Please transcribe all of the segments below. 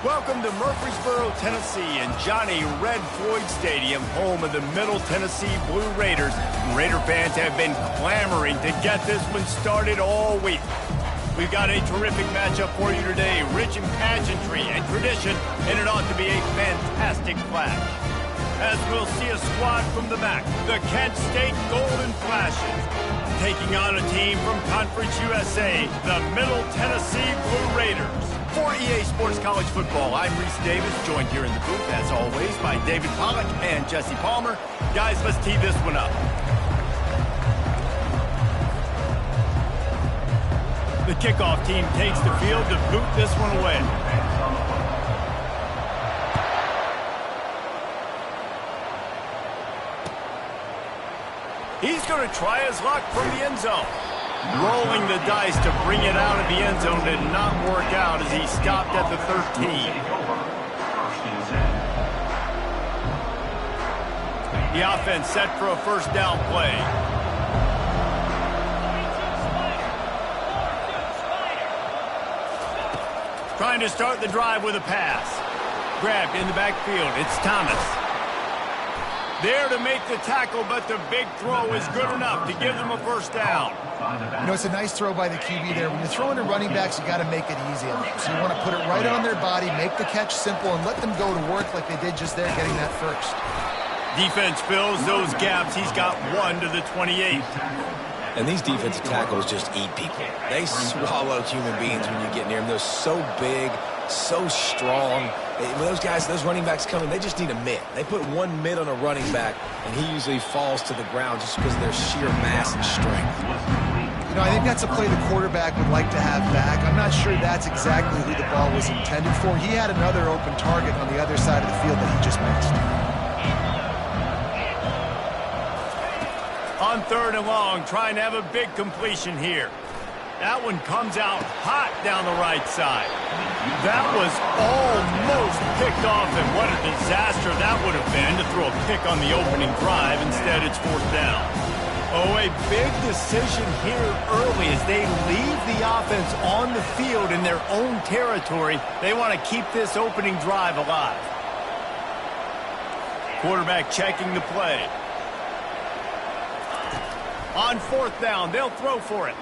Welcome to Murfreesboro, Tennessee, and Johnny Red Floyd Stadium, home of the Middle Tennessee Blue Raiders. Raider fans have been clamoring to get this one started all week. We've got a terrific matchup for you today, rich in pageantry and tradition, and it ought to be a fantastic clash. As we'll see a squad from the back, the Kent State Golden Flashes, taking on a team from Conference USA, the Middle Tennessee Blue Raiders. For EA Sports College Football, I'm Reese Davis, joined here in the booth, as always, by David Pollack and Jesse Palmer. Guys, let's tee this one up. The kickoff team takes the field to boot this one away. He's going to try his luck from the end zone. Rolling the dice to bring it out of the end zone did not work out as he stopped at the 13. The offense set for a first down play. Trying to start the drive with a pass. Grabbed in the backfield. It's Thomas. There to make the tackle, but the big throw is good enough to give them a first down. You know, it's a nice throw by the QB there. When you're throwing to running backs, you got to make it easy on them. So you want to put it right on their body, make the catch simple, and let them go to work like they did just there, getting that first. Defense fills those gaps. He's got one to the 28. And these defensive tackles just eat people. They swallow human beings when you get near them. They're so big, so strong. When those guys, those running backs come in, they just need a mitt. They put one mitt on a running back, and he usually falls to the ground just because of their sheer mass and strength. You know, I think that's a play the quarterback would like to have back. I'm not sure that's exactly who the ball was intended for. He had another open target on the other side of the field that he just missed. On third and long, trying to have a big completion here. That one comes out hot down the right side. That was almost picked off, and what a disaster that would have been to throw a pick on the opening drive. Instead, it's fourth down. Oh, a big decision here early as they leave the offense on the field in their own territory. They want to keep this opening drive alive. Quarterback checking the play. On fourth down, they'll throw for it.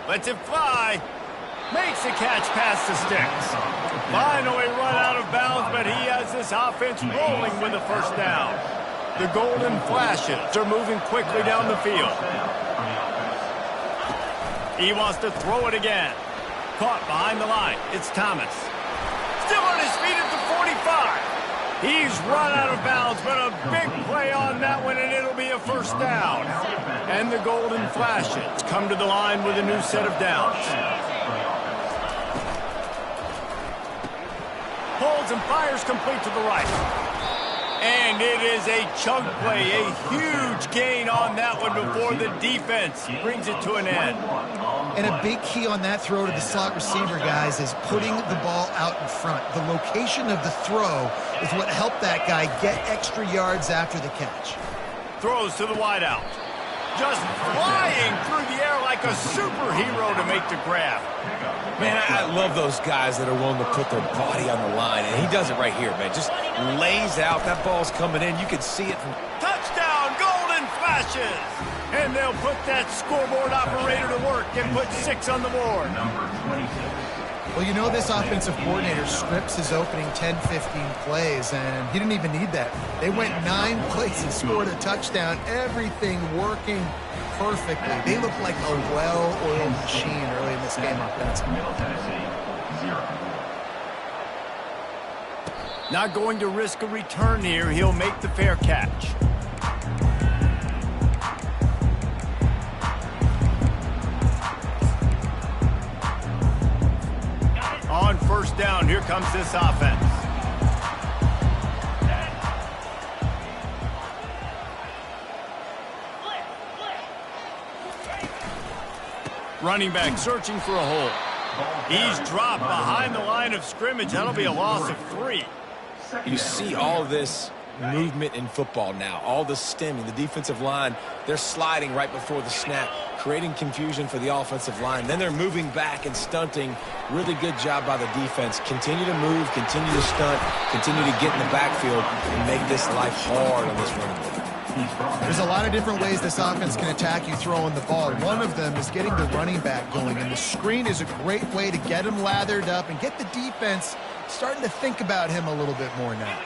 Lets it fly. Makes the catch past the sticks. Finally run out of bounds, but he has this offense rolling with a first down. The Golden Flashes are moving quickly down the field. He wants to throw it again. Caught behind the line. It's Thomas. Still on his feet at the 45. He's run out of bounds, but a big play on that one, and it'll be a first down. And the Golden Flashes come to the line with a new set of downs. Holds and fires complete to the right. And it is a chunk play, a huge gain on that one before the defense brings it to an end. And a big key on that throw to the slot receiver, guys, is putting the ball out in front. The location of the throw is what helped that guy get extra yards after the catch. Throws to the wideout. Just flying through the air like a superhero to make the grab. Man, I love those guys that are willing to put their body on the line, and he does it right here, man. Just lays out. That ball's coming in. You can see it from... Touchdown, Golden Flashes! And they'll put that scoreboard operator to work and put 6 on the board. Well, you know this offensive coordinator scripts his opening 10, 15 plays, and he didn't even need that. They went 9 plays and scored a touchdown. Everything working perfectly. They look like a well-oiled machine early in this game offensively. Not going to risk a return here. He'll make the fair catch. On first down, here comes this offense. Running back searching for a hole. He's dropped behind the line of scrimmage. That'll be a loss of 3. You see all this movement in football now, all the stemming, the defensive line, they're sliding right before the snap. creating confusion for the offensive line. Then they're moving back and stunting. Really good job by the defense. Continue to move, continue to stunt, continue to get in the backfield and make this life hard on this running back. There's a lot of different ways this offense can attack you throwing the ball. One of them is getting the running back going, and the screen is a great way to get him lathered up and get the defense starting to think about him a little bit more now.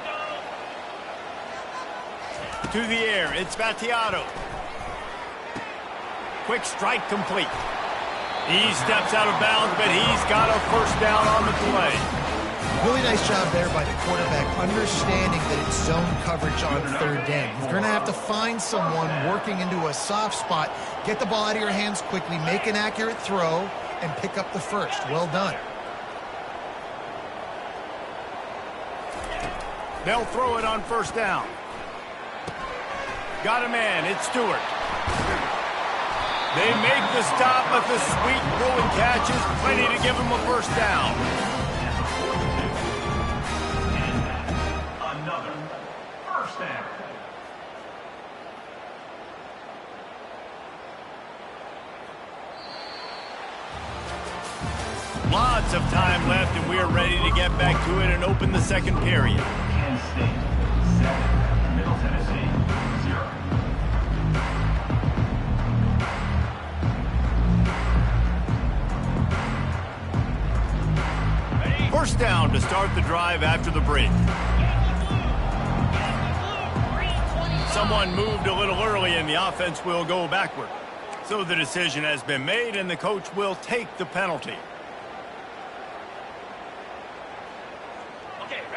To the air, it's Vattiato. Quick strike complete. He steps out of bounds, but he's got a first down on the play. Really nice job there by the quarterback, understanding that it's zone coverage on third down. You're going to have to find someone working into a soft spot, get the ball out of your hands quickly, make an accurate throw, and pick up the first. Well done. They'll throw it on first down. Got a man, it's Stewart. They make the stop, but the sweet rolling catch is plenty to give him a first down. Another first down. Lots of time left, and we are ready to get back to it and open the second period. Kansas State 7, Middle Tennessee 0. First down to start the drive after the break. Someone moved a little early, and the offense will go backward. So the decision has been made, and the coach will take the penalty.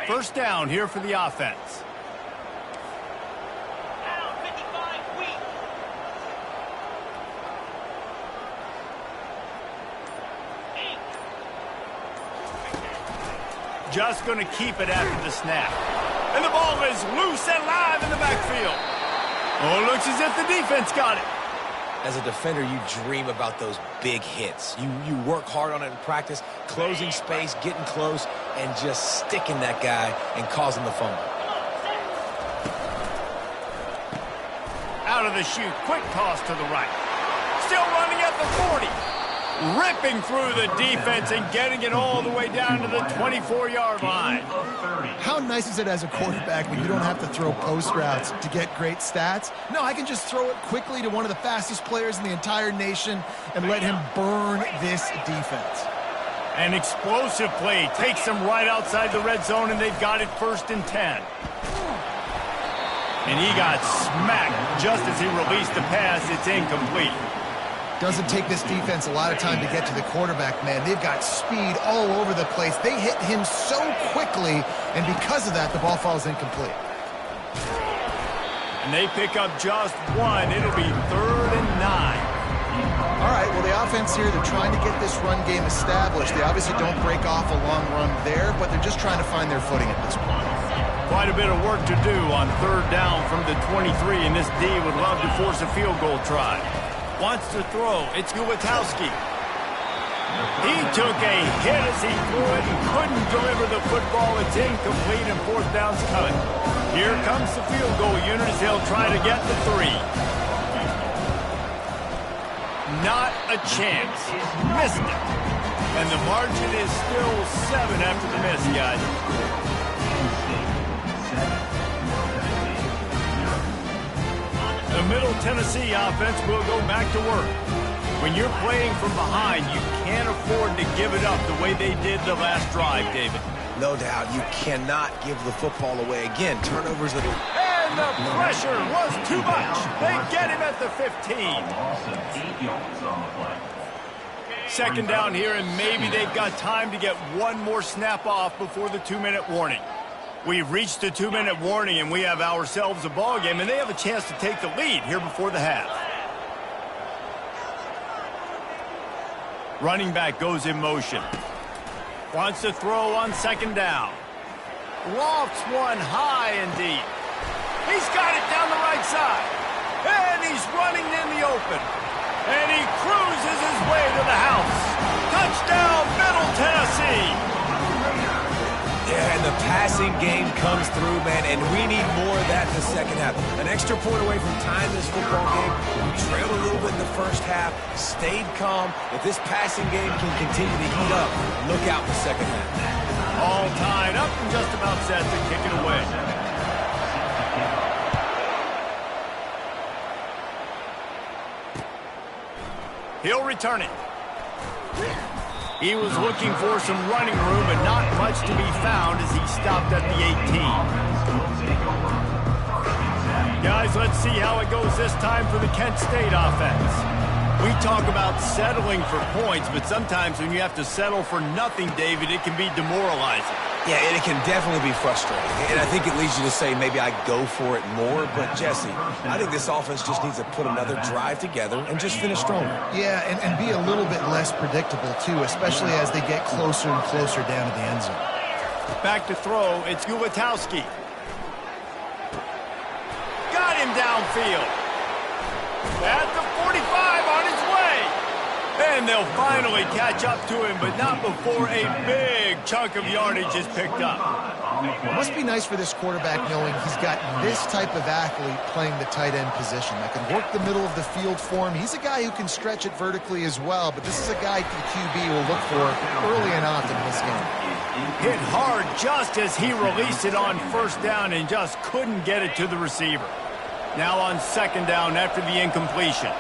First down here for the offense. Just going to keep it after the snap. And the ball is loose and live in the backfield. Oh, it looks as if the defense got it. As a defender, you dream about those big hits. You work hard on it in practice, closing space, getting close, and just sticking that guy and causing the fumble. Out of the chute, quick toss to the right. Still running at the 40. Ripping through the defense and getting it all the way down to the 24-yard line. How nice is it as a quarterback when you don't have to throw post routes to get great stats? No, I can just throw it quickly to one of the fastest players in the entire nation and let him burn this defense. An explosive play takes them right outside the red zone, and they've got it 1st and 10. And he got smacked just as he released the pass. It's incomplete. Doesn't take this defense a lot of time to get to the quarterback, man. They've got speed all over the place. They hit him so quickly, and because of that, the ball falls incomplete. And they pick up just one. It'll be 3rd and 9. All right, well, the offense here, they're trying to get this run game established. They obviously don't break off a long run there, but they're just trying to find their footing at this point. Quite a bit of work to do on 3rd down from the 23, and this D would love to force a field goal try. Wants to throw. It's Gutowski. He took a hit as he threw it and couldn't deliver the football. It's incomplete, and 4th down's cut. Here comes the field goal unit as they'll try to get the 3. Not a chance. Missed it. And the margin is still 7 after the miss, guys. The Middle Tennessee offense will go back to work. When you're playing from behind, you can't afford to give it up the way they did the last drive, David. No doubt, you cannot give the football away. Again, turnovers that And the pressure was too much. They get him at the 15. 8 yards on the play. 2nd down here, and maybe they've got time to get one more snap off before the 2-minute warning. We've reached the 2-minute warning, and we have ourselves a ball game, and they have a chance to take the lead here before the half. Running back goes in motion. Wants to throw on 2nd down. Lofts one high and deep. He's got it down the right side. And he's running in the open. And he cruises his way to the house. Touchdown, Middle Tennessee. Yeah, and the pass passing game comes through, man, and we need more of that in the second half. An extra point away from tying this football game. We trailed a little bit in the first half, stayed calm. If this passing game can continue to heat up, look out in the second half. All tied up and just about set to kick it away. He'll return it. He was looking for some running room, but not much to be found as he stopped at the 18. Guys, let's see how it goes this time for the Kent State offense. We talk about settling for points, but sometimes when you have to settle for nothing, David, it can be demoralizing. Yeah, and it can definitely be frustrating. And I think it leads you to say maybe I go for it more. But, Jesse, I think this offense just needs to put another drive together and just finish stronger. Yeah, and be a little bit less predictable, too, especially as they get closer and closer down to the end zone. Back to throw, it's Ulatowski. Got him downfield. At the 45 on his way. And they'll finally catch up to him, but not before a big chunk of yardage is picked up. It must be nice for this quarterback knowing he's got this type of athlete playing the tight end position that can work the middle of the field for him. He's a guy who can stretch it vertically as well, but this is a guy the QB will look for early and often in this game. Hit hard just as he released it on first down and just couldn't get it to the receiver. Now on second down after the incompletion.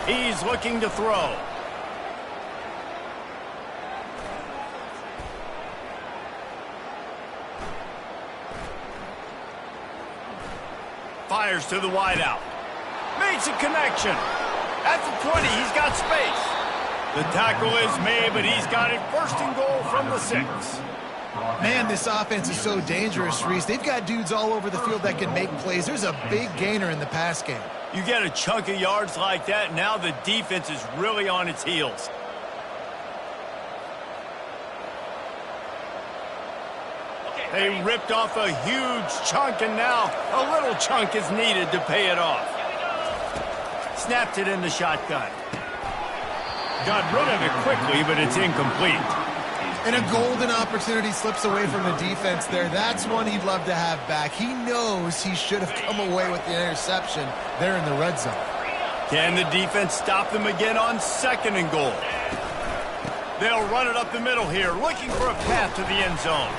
He's looking to throw. Fires to the wideout. Makes a connection. At the 20, he's got space. The tackle is made, but he's got it first and goal from the 6. Man, this offense is so dangerous, Reese. They've got dudes all over the field that can make plays. There's a big gainer in the pass game. You get a chunk of yards like that, now the defense is really on its heels. They ripped off a huge chunk, and now a little chunk is needed to pay it off. Snapped it in the shotgun. Got rid of it quickly, but it's incomplete. And a golden opportunity slips away from the defense there. That's one he'd love to have back. He knows he should have come away with the interception there in the red zone. Can the defense stop them again on second and goal? They'll run it up the middle here, looking for a path to the end zone.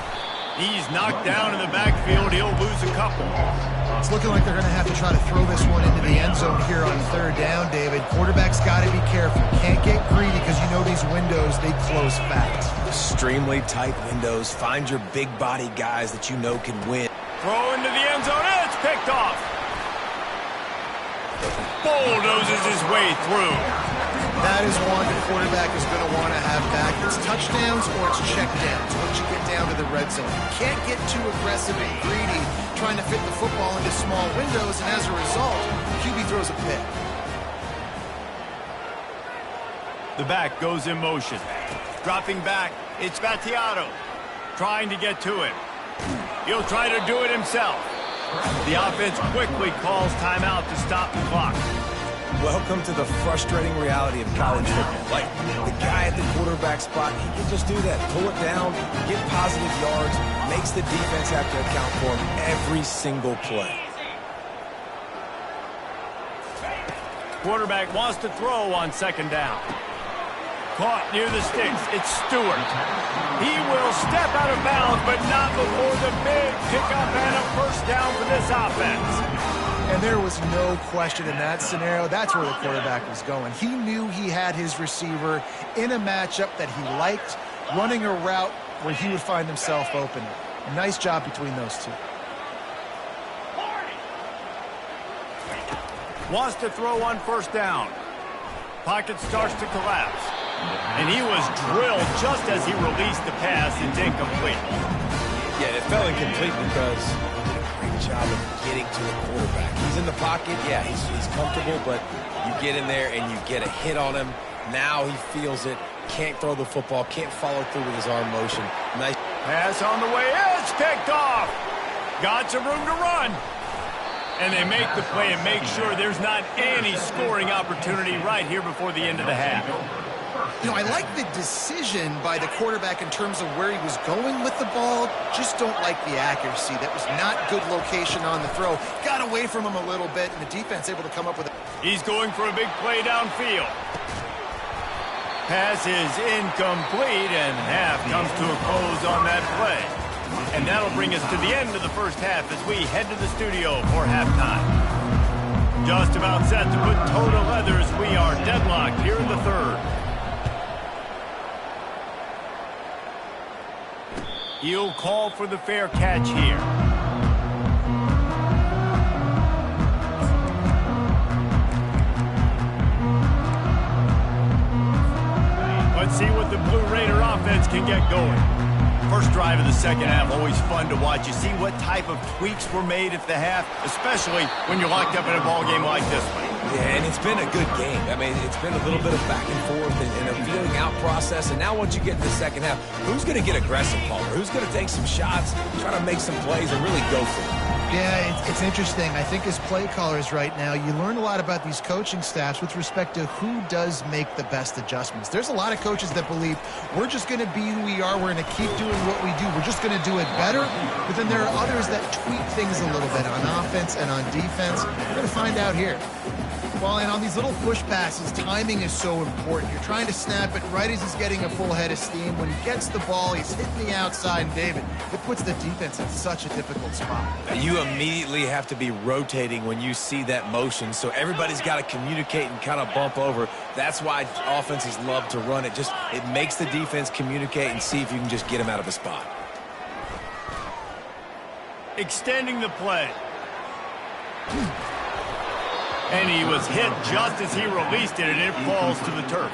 He's knocked down in the backfield. He'll lose a couple. It's looking like they're going to have to try to throw this one into the end zone here on third down, David. Quarterback's got to be careful. Can't get greedy because you know these windows, they close fast. Extremely tight windows. Find your big body guys that you know can win. Throw into the end zone. It's picked off. Bulldozes his way through. That is one the quarterback is going to want to have back. It's touchdowns or it's checkdowns once you get down to the red zone. You can't get too aggressive and greedy trying to fit the football into small windows, and as a result, QB throws a pick. The back goes in motion. Dropping back, it's Vattiato. Trying to get to him. He'll try to do it himself. The offense quickly calls timeout to stop the clock. Welcome to the frustrating reality of college football. Like, the guy at the quarterback spot, he can just do that. Pull it down, get positive yards, makes the defense have to account for him every single play. Quarterback wants to throw on second down. Caught near the sticks. It's Stewart. He will step out of bounds, but not before the big pickup and a first down for this offense. And there was no question in that scenario. That's where the quarterback was going. He knew he had his receiver in a matchup that he liked, running a route where he would find himself open. Nice job between those two. Wants to throw on first down. Pocket starts to collapse. And he was drilled just as he released the pass. It's incomplete. Yeah, it fell incomplete because great job of getting to the quarterback. He's in the pocket. Yeah, he's comfortable, but you get in there and you get a hit on him. Now he feels it. Can't throw the football. Can't follow through with his arm motion. Nice pass on the way. It's picked off. Got some room to run. And they make the play and make sure there's not any scoring opportunity right here before the end of the half. You know, I like the decision by the quarterback in terms of where he was going with the ball. Just don't like the accuracy. That was not good location on the throw. Got away from him a little bit, and the defense able to come up with it. He's going for a big play downfield. Pass is incomplete, and half comes to a close on that play. And that'll bring us to the end of the first half as we head to the studio for halftime. Just about set to put toe to leather as we are deadlocked here in the third. He'll call for the fair catch here. Let's see what the Blue Raider offense can get going. First drive of the second half, always fun to watch. You see what type of tweaks were made at the half, especially when you're locked up in a ball game like this one. Yeah, and it's been a good game. I mean, it's been a little bit of back and forth and a feeling out process. And now once you get to the second half, who's going to get aggressive, Palmer? Who's going to take some shots, try to make some plays, and really go for it? Yeah, it's interesting. I think as play callers right now, you learn a lot about these coaching staffs with respect to who does make the best adjustments. There's a lot of coaches that believe we're just going to be who we are. We're going to keep doing what we do. We're just going to do it better. But then there are others that tweak things a little bit on offense and on defense. We're going to find out here. Well, and on these little push passes, timing is so important. You're trying to snap it right as he's getting a full head of steam. When he gets the ball, he's hitting the outside, and David, it puts the defense in such a difficult spot. You immediately have to be rotating when you see that motion, so everybody's got to communicate and kind of bump over. That's why offenses love to run it. It makes the defense communicate and see if you can just get him out of a spot. Extending the play. And he was hit just as he released it, and it falls to the turf.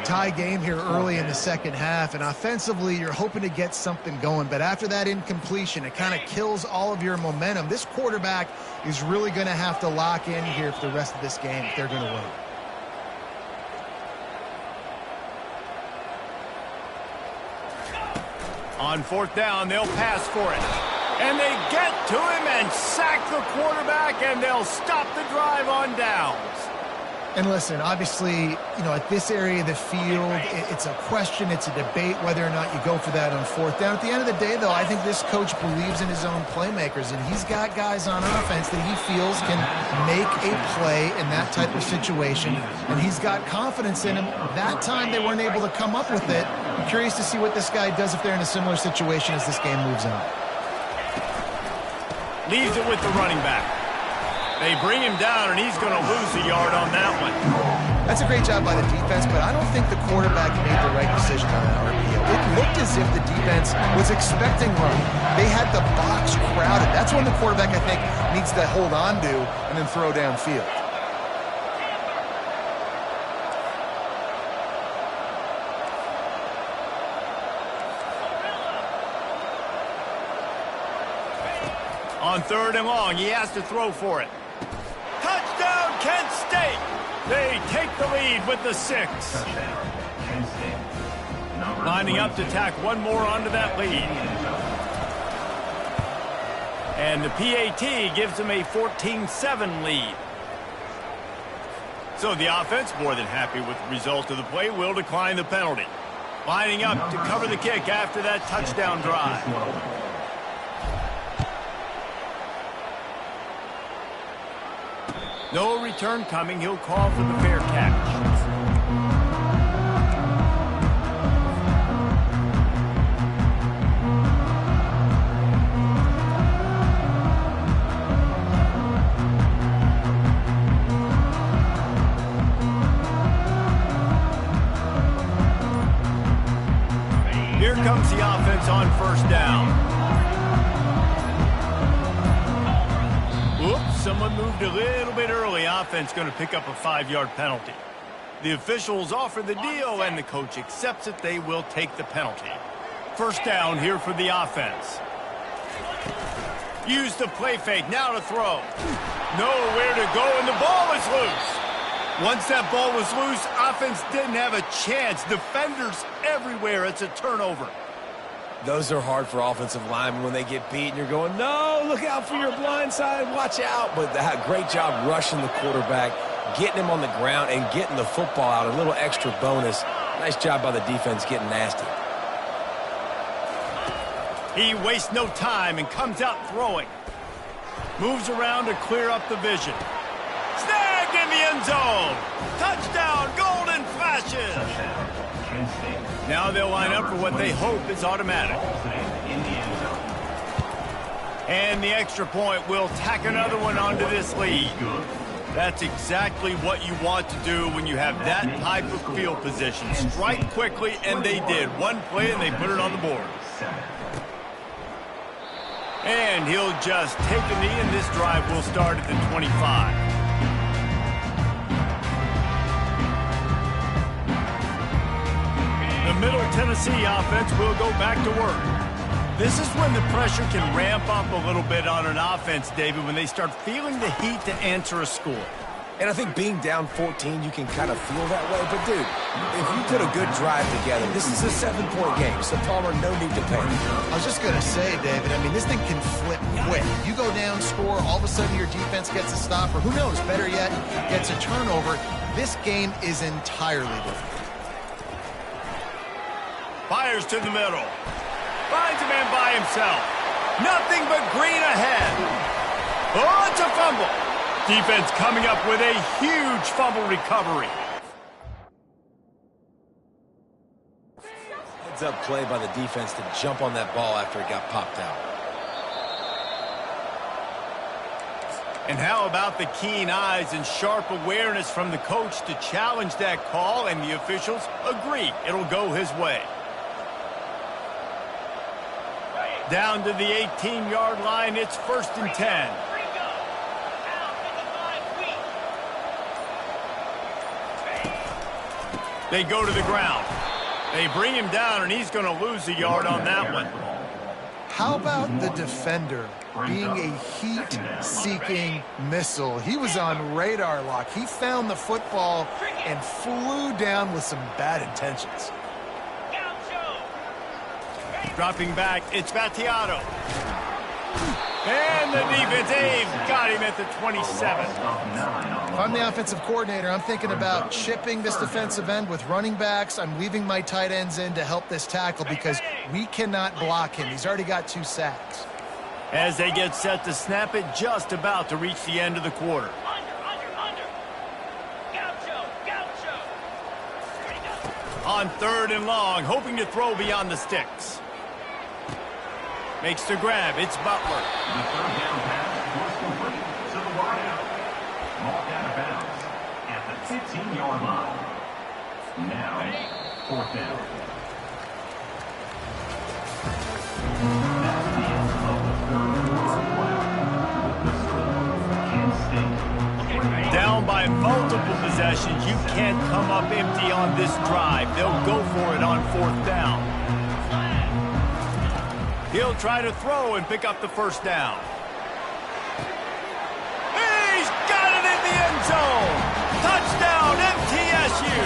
Tie game here early in the second half, and offensively, you're hoping to get something going. But after that incompletion, it kind of kills all of your momentum. This quarterback is really going to have to lock in here for the rest of this game if they're going to win. On fourth down, they'll pass for it. And they get to him and sack the quarterback, and they'll stop the drive on downs. And listen, obviously, you know, at this area of the field, it's a question, it's a debate whether or not you go for that on fourth down. At the end of the day, though, I think this coach believes in his own playmakers, and he's got guys on offense that he feels can make a play in that type of situation, and he's got confidence in him. That time they weren't able to come up with it. I'm curious to see what this guy does if they're in a similar situation as this game moves on. Leaves it with the running back. They bring him down, and he's going to lose a yard on that one. That's a great job by the defense, but I don't think the quarterback made the right decision on that RPO. It looked as if the defense was expecting run. They had the box crowded. That's when the quarterback, I think, needs to hold on to and then throw downfield. On third and long, he has to throw for it. Touchdown, Kent State! They take the lead with the 6. Lining up to tack one more onto that lead. And the PAT gives them a 14-7 lead. So the offense, more than happy with the result of the play, will decline the penalty. Lining up to cover the kick after that touchdown drive. No return coming. He'll call for the fair catch. Here comes the offense on first down. Whoops, someone moved a little bit early. Offense going to pick up a 5-yard penalty. The officials offer the deal, and the coach accepts it. They will take the penalty. First down here for the offense. Use the play fake, now to throw. Nowhere to go, and the ball is loose. Once that ball was loose, offense didn't have a chance. Defenders everywhere. It's a turnover. Those are hard for offensive linemen when they get beat and you're going, no, look out for your blind side, watch out. But that great job rushing the quarterback, getting him on the ground and getting the football out. A little extra bonus. Nice job by the defense getting nasty. He wastes no time and comes out throwing. Moves around to clear up the vision. Snagged in the end zone. Touchdown, Golden Flashes. Now they'll line up for what they hope is automatic. And the extra point will tack another one onto this lead. That's exactly what you want to do when you have that type of field position. Strike quickly, and they did. One play, and they put it on the board. And he'll just take a knee, and this drive will start at the 25. The Middle Tennessee offense will go back to work. This is when the pressure can ramp up a little bit on an offense, David, when they start feeling the heat to answer a score. And I think being down 14, you can kind of feel that way. But, dude, if you put a good drive together, this is a 7-point game. So, Palmer, no need to panic. I was just going to say, David, I mean, this thing can flip quick. You go down, score, all of a sudden your defense gets a stop, or who knows, better yet, gets a turnover. This game is entirely different. Fires to the middle. Finds a man by himself. Nothing but green ahead. Oh, it's a fumble. Defense coming up with a huge fumble recovery. Heads-up play by the defense to jump on that ball after it got popped out. And how about the keen eyes and sharp awareness from the coach to challenge that call, and the officials agree it'll go his way. Down to the 18-yard line, it's 1st and 10. They go to the ground. They bring him down, and he's going to lose a yard on that one. How about the defender being a heat-seeking missile? He was on radar lock. He found the football and flew down with some bad intentions. Dropping back, it's Battiato. And the defense, they've got him at the 27. If I'm the offensive coordinator, I'm thinking about chipping this defensive end with running backs. I'm leaving my tight ends in to help this tackle because we cannot block him. He's already got 2 sacks. As they get set to snap it, just about to reach the end of the quarter. On 3rd and long, hoping to throw beyond the sticks. Makes the grab. It's Butler. The 3rd down pass was complete to the wideout. Marked out of bounds at the 15-yard line. Now, 4th down. That's the end of the 3rd quarter. The score, Kent State. Down by multiple possessions, you can't come up empty on this drive. They'll go for it on 4th down. He'll try to throw and pick up the 1st down. He's got it in the end zone. Touchdown, MTSU.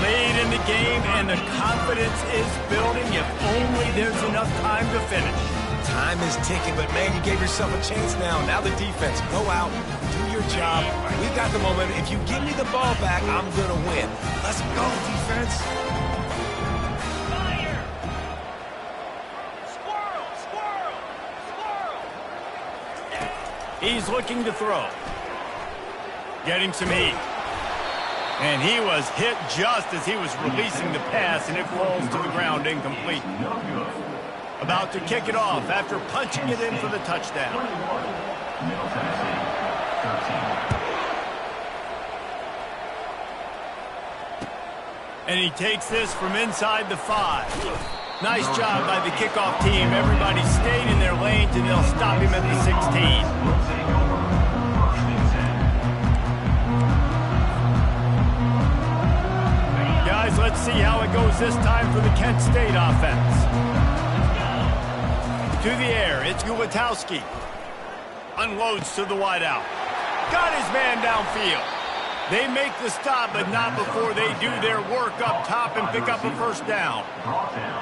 Lead in the game, and the confidence is building if only there's enough time to finish. Time is ticking, but, man, you gave yourself a chance now. Now the defense, go out, do your job. We've got the momentum. If you give me the ball back, I'm going to win. Let's go, defense. He's looking to throw. Getting some heat. And he was hit just as he was releasing the pass, and it falls to the ground incomplete. About to kick it off after punching it in for the touchdown. Middle Tennessee, 13. And he takes this from inside the 5. Nice job by the kickoff team. Everybody stayed in their lanes, and they'll stop him at the 16. Will take over 1st and 10. Guys, let's see how it goes this time for the Kent State offense. To the air, it's Gulatowski. Unloads to the wideout. Got his man downfield. They make the stop, but not before they do their work up top and pick up a 1st down.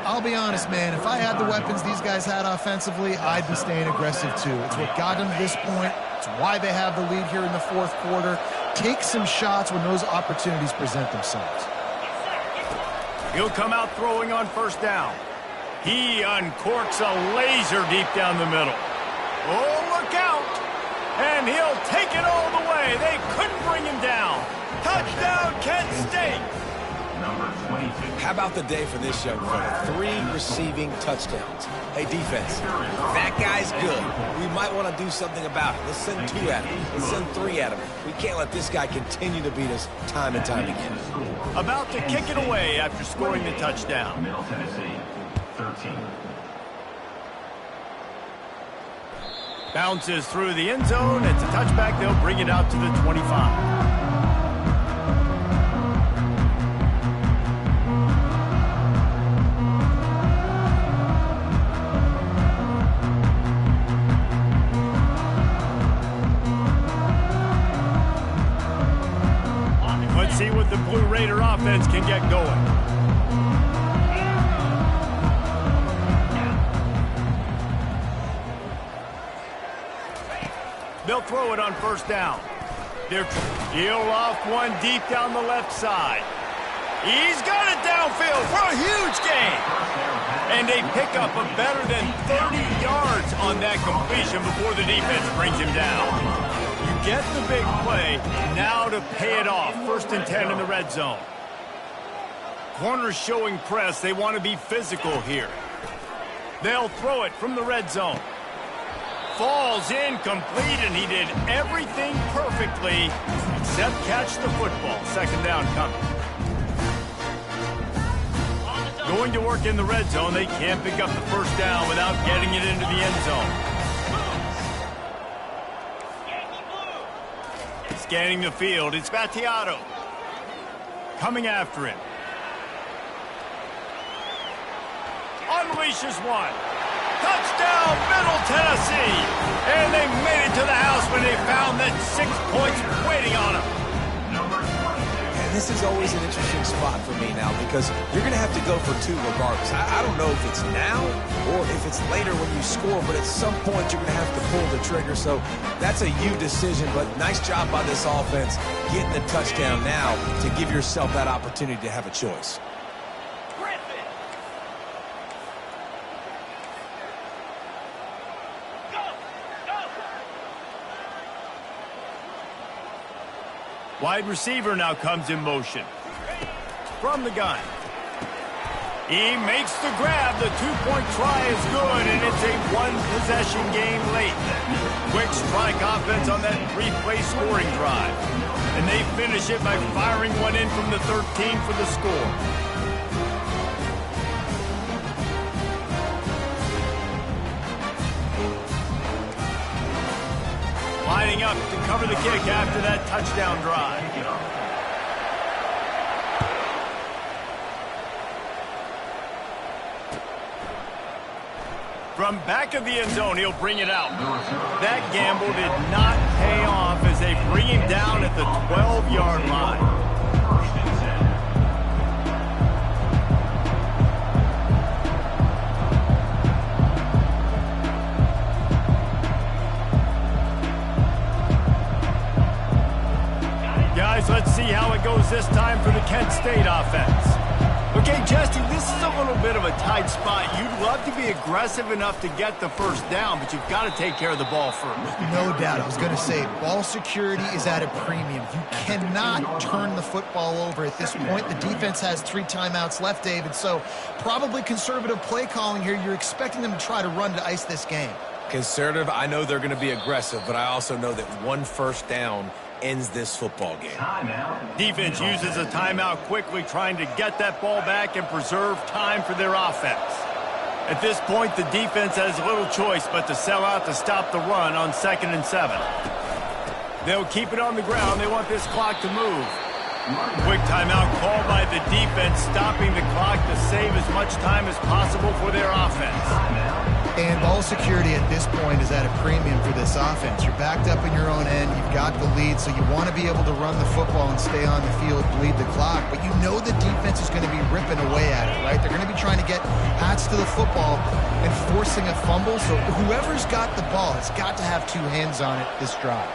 I'll be honest, man. If I had the weapons these guys had offensively, I'd be staying aggressive too. It's what got them to this point. It's why they have the lead here in the fourth quarter. Take some shots when those opportunities present themselves. He'll come out throwing on first down. He uncorks a laser deep down the middle. Oh, look out! And he'll take it all the way. They couldn't bring him down. Touchdown, Kent State! Number 22. How about the day for this young fella? 3 receiving touchdowns. Hey, defense, that guy's good. We might want to do something about it. Let's send 2 at him. Let's send 3 at him. We can't let this guy continue to beat us time and time again. About to kick it away after scoring the touchdown. Middle Tennessee, 13. Bounces through the end zone. It's a touchback. They'll bring it out to the 25. Let's see what the Blue Raider offense can get going. They'll throw it on first down. They'll peel off one deep down the left side. He's got it downfield for a huge gain. And they pick up a better than 30 yards on that completion before the defense brings him down. You get the big play, now to pay it off. 1st and 10 in the red zone. Corners showing press. They want to be physical here. They'll throw it from the red zone. Falls incomplete, and he did everything perfectly except catch the football. 2nd down coming. Going to work in the red zone. They can't pick up the first down without getting it into the end zone. Scanning the field, it's Battiato. Coming after him. Unleashes one. Touchdown, Middle Tennessee! And they made it to the house when they found that 6 points waiting on them. And this is always an interesting spot for me now because you're going to have to go for 2 regardless. I don't know if it's now or if it's later when you score, but at some point you're going to have to pull the trigger. So that's a you decision, but nice job by this offense getting the touchdown now to give yourself that opportunity to have a choice. Wide receiver now comes in motion. From the gun. He makes the grab. The 2-point try is good, and it's a 1-possession game late. Quick strike offense on that 3-play scoring drive. And they finish it by firing one in from the 13 for the score. Lining up to cover the kick after that touchdown drive. From back of the end zone, he'll bring it out. That gamble did not pay off as they bring him down at the 12-yard line. Guys, let's see how it goes this time for the Kent State offense. Okay, Jesse, this is a little bit of a tight spot. You'd love to be aggressive enough to get the first down, but you've got to take care of the ball first. No doubt. I was going to say, ball security is at a premium. You cannot turn the football over at this point. The defense has 3 timeouts left, David, so probably conservative play calling here. You're expecting them to try to run to ice this game. Conservative, I know they're going to be aggressive, but I also know that 1 first down ends this football game. Defense uses a timeout quickly, trying to get that ball back and preserve time for their offense. At this point, the defense has little choice but to sell out to stop the run on 2nd and 7. They'll keep it on the ground. They want this clock to move. Quick timeout called by the defense, stopping the clock to save as much time as possible for their offense. And ball security at this point is at a premium for this offense. You're backed up in your own end. You've got the lead, so you want to be able to run the football and stay on the field, bleed the clock. But you know the defense is going to be ripping away at it, right? They're going to be trying to get Pats to the football and forcing a fumble. So whoever's got the ball has got to have two hands on it this drive.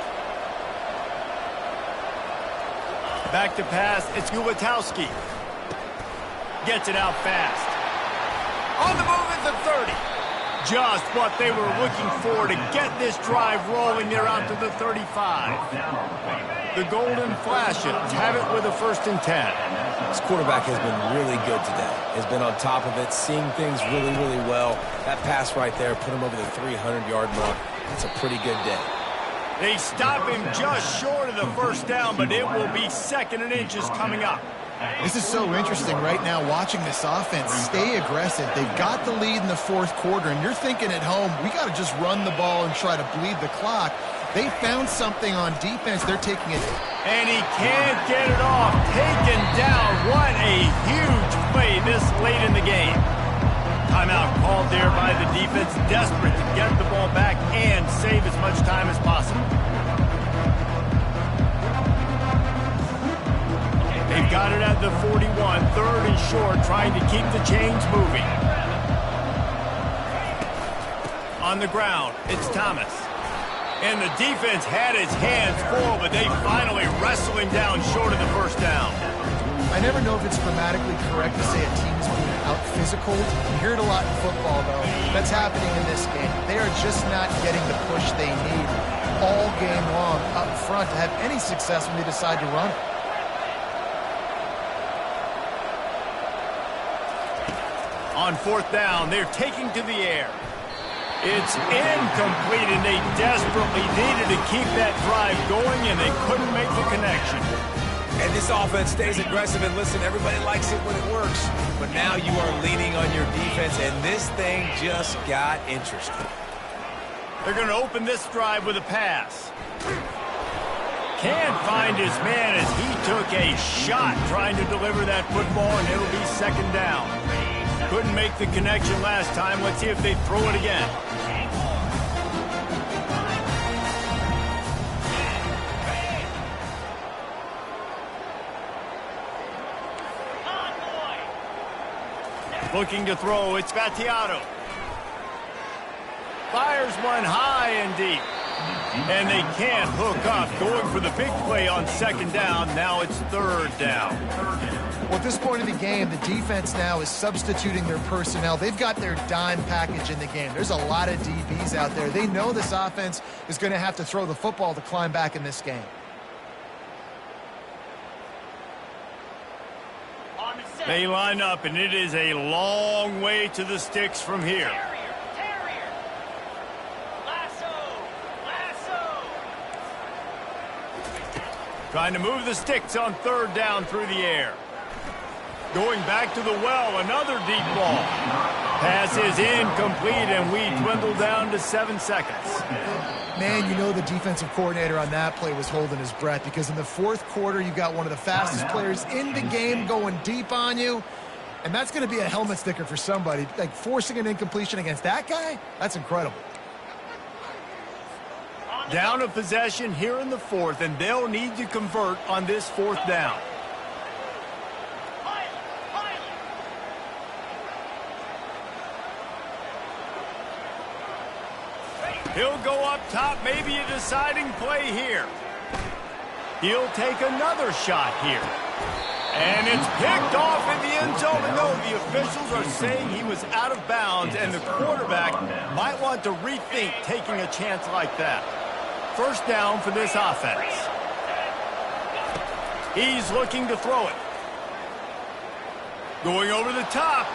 Back to pass. It's Ulatowski. Gets it out fast. On the move at the 30. Just what they were looking for to get this drive rolling. They're out to the 35. The Golden Flashes have it with a 1st and 10. This quarterback has been really good today. Has been on top of it, seeing things really, really well. That pass right there put him over the 300-yard mark. That's a pretty good day. They stop him just short of the 1st down, but it will be 2nd and inches coming up. This is so interesting right now watching this offense stay aggressive. They've got the lead in the 4th quarter, and you're thinking at home, we got to just run the ball and try to bleed the clock. They found something on defense. They're taking it. And he can't get it off. Taken down. What a huge play this late in the game. Timeout called there by the defense, desperate to get the ball back and save as much time as possible. They've got it at the 41, 3rd and short, trying to keep the chains moving. On the ground, it's Thomas. And the defense had its hands full, but they finally wrestle him down short of the 1st down. I never know if it's grammatically correct to say a team's being out-physical. You hear it a lot in football, though. That's happening in this game. They are just not getting the push they need all game long up front to have any success when they decide to run it. On 4th down, they're taking to the air. It's incomplete, and they desperately needed to keep that drive going, and they couldn't make the connection. And this offense stays aggressive, and listen, everybody likes it when it works. But now you are leaning on your defense, and this thing just got interesting. They're going to open this drive with a pass. Can't find his man as he took a shot trying to deliver that football, and it'll be 2nd down. Couldn't make the connection last time. Let's see if they throw it again. Looking to throw, it's Vattiato. Fires one high and deep. And they can't hook up. Going for the big play on 2nd down. Now it's 3rd down. Well, at this point of the game, the defense now is substituting their personnel. They've got their dime package in the game. There's a lot of DBs out there. They know this offense is going to have to throw the football to climb back in this game. They line up, and it is a long way to the sticks from here. Trying to move the sticks on 3rd down through the air. Going back to the well, another deep ball. Pass is incomplete, and we dwindle down to 7 seconds. Man, you know the defensive coordinator on that play was holding his breath, because in the 4th quarter, you've got one of the fastest players in the game going deep on you, and that's going to be a helmet sticker for somebody. Like, forcing an incompletion against that guy, that's incredible. Down a possession here in the 4th, and they'll need to convert on this 4th down. He'll go up top, maybe a deciding play here. He'll take another shot here. And it's picked off in the end zone. And no, the officials are saying he was out of bounds, and the quarterback might want to rethink taking a chance like that. 1st down for this offense. He's looking to throw it. Going over the top.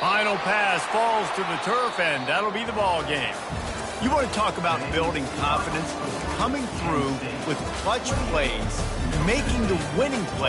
Final pass falls to the turf, and that'll be the ball game. You want to talk about building confidence, coming through with clutch plays, making the winning play.